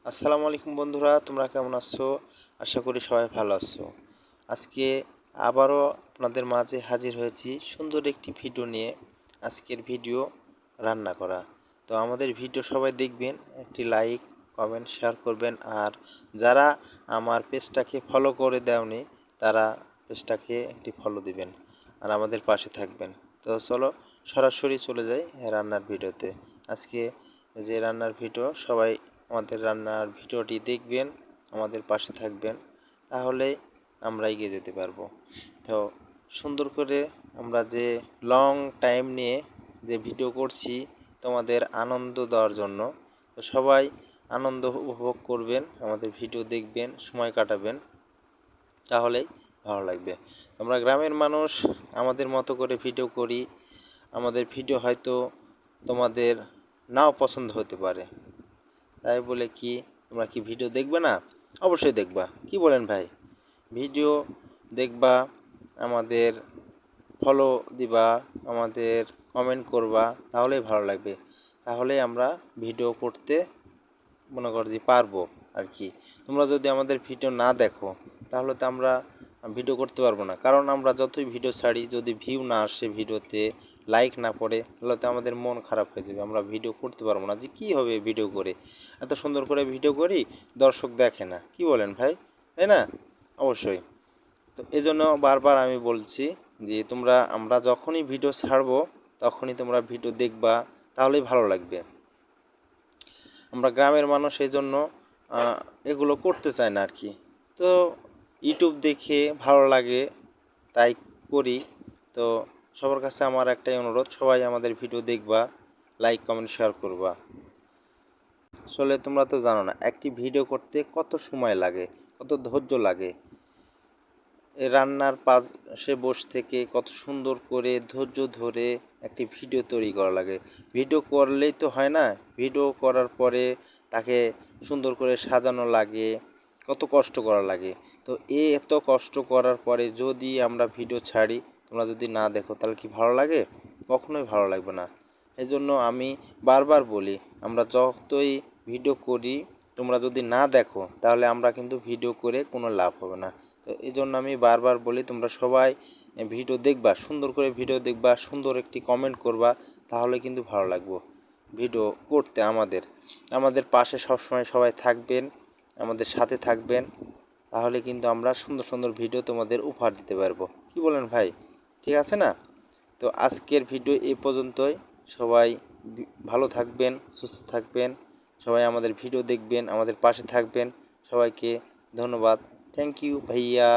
আসসালামু আলাইকুম বন্ধুরা, তোমরা কেমন আছো? আশা করি সবাই ভালো আছো। আজকে আবারও আপনাদের মাঝে হাজির হয়েছি সুন্দর একটি ভিডিও নিয়ে। আজকের ভিডিও রান্না করা। তো আমাদের ভিডিও সবাই দেখবেন, একটি লাইক কমেন্ট শেয়ার করবেন। আর যারা আমার পেজটাকে ফলো করে দেওনি তারা পেজটাকে একটি ফলো দিবেন আর আমাদের পাশে থাকবেন। তো চলো সরাসরি চলে যাই রান্নার ভিডিওতে। আজকে যে রান্নার ভিডিও, সবাই আমাদের রান্নার ভিডিওটি দেখবেন, আমাদের পাশে থাকবেন, তাহলেই আমরা এগিয়ে যেতে পারবো। তো সুন্দর করে আমরা যে লং টাইম নিয়ে যে ভিডিও করছি তোমাদের আনন্দ দেওয়ার জন্য, তো সবাই আনন্দ উপভোগ করবেন, আমাদের ভিডিও দেখবেন, সময় কাটাবেন, তাহলেই ভালো লাগবে। আমরা গ্রামের মানুষ, আমাদের মতো করে ভিডিও করি। আমাদের ভিডিও হয়তো তোমাদের নাও পছন্দ হতে পারে, তাই বলে কি তোমরা কি ভিডিও দেখবে না? অবশ্যই দেখবা। কি বলেন ভাই? ভিডিও দেখবা, আমাদের ফলো দিবা, আমাদের কমেন্ট করবা, তাহলেই ভালো লাগবে। তাহলেই আমরা ভিডিও করতে মনে করো যে পারবো আর কি। তোমরা যদি আমাদের ভিডিও না দেখো তাহলে তো আমরা ভিডিও করতে পারবো না। কারণ আমরা যতই ভিডিও ছাড়ি, যদি ভিউ না আসে ভিডিওতে, লাইক না পড়ে, তাহলে তো আমাদের মন খারাপ হয়ে যাবে। আমরা ভিডিও করতে পারবো না, যে কী হবে ভিডিও করে, এত সুন্দর করে ভিডিও করি, দর্শক দেখে না। কি বলেন ভাই? তাই না? অবশ্যই। তো এজন্য বারবার আমি বলছি যে আমরা যখনই ভিডিও ছাড়বো তখনই তোমরা ভিডিও দেখবা, তাহলেই ভালো লাগবে। আমরা গ্রামের মানুষ, এই জন্য এগুলো করতে চায় না আর কি। তো ইউটিউব দেখে ভালো লাগে তাই করি। তো সবার কাছে আমার একটাই অনুরোধ, সবাই আমাদের ভিডিও দেখবা, লাইক কমেন্ট শেয়ার করবা। আসলে তোমরা তো জানো না একটি ভিডিও করতে কত সময় লাগে, কত ধৈর্য লাগে। এই রান্নার পাশে বসে থেকে কত সুন্দর করে ধৈর্য ধরে একটি ভিডিও তৈরি করা লাগে। ভিডিও করলেই তো হয় না, ভিডিও করার পরে তাকে সুন্দর করে সাজানো লাগে, কত কষ্ট করা লাগে। তো এত কষ্ট করার পরে যদি আমরা ভিডিও ছাড়ি, তোমরা যদি না দেখো, তাহলে কি ভালো লাগে? কখনোই ভালো লাগবে না। এই জন্য আমি বারবার বলি, আমরা যতই ভিডিও করি, তোমরা যদি না দেখো তাহলে আমরা কিন্তু ভিডিও করে কোনো লাভ হবে না। তো এই জন্য আমি বারবার বলি, তোমরা সবাই ভিডিও দেখবা, সুন্দর করে ভিডিও দেখবা, সুন্দর একটি কমেন্ট করবা, তাহলে কিন্তু ভালো লাগবে ভিডিও করতে। আমাদের পাশে সবসময় সবাই থাকবেন, আমাদের সাথে থাকবেন, তাহলে কিন্তু আমরা সুন্দর সুন্দর ভিডিও তোমাদের উপহার দিতে পারবো। কি বলেন ভাই? ঠিক আছে না? তো আজকের ভিডিও এই পর্যন্তই। সবাই ভালো থাকবেন, সুস্থ থাকবেন, সবাই আমাদের ভিডিও দেখবেন, আমাদের পাশে থাকবেন। সবাইকে ধন্যবাদ। থ্যাংক ইউ ভাইয়া।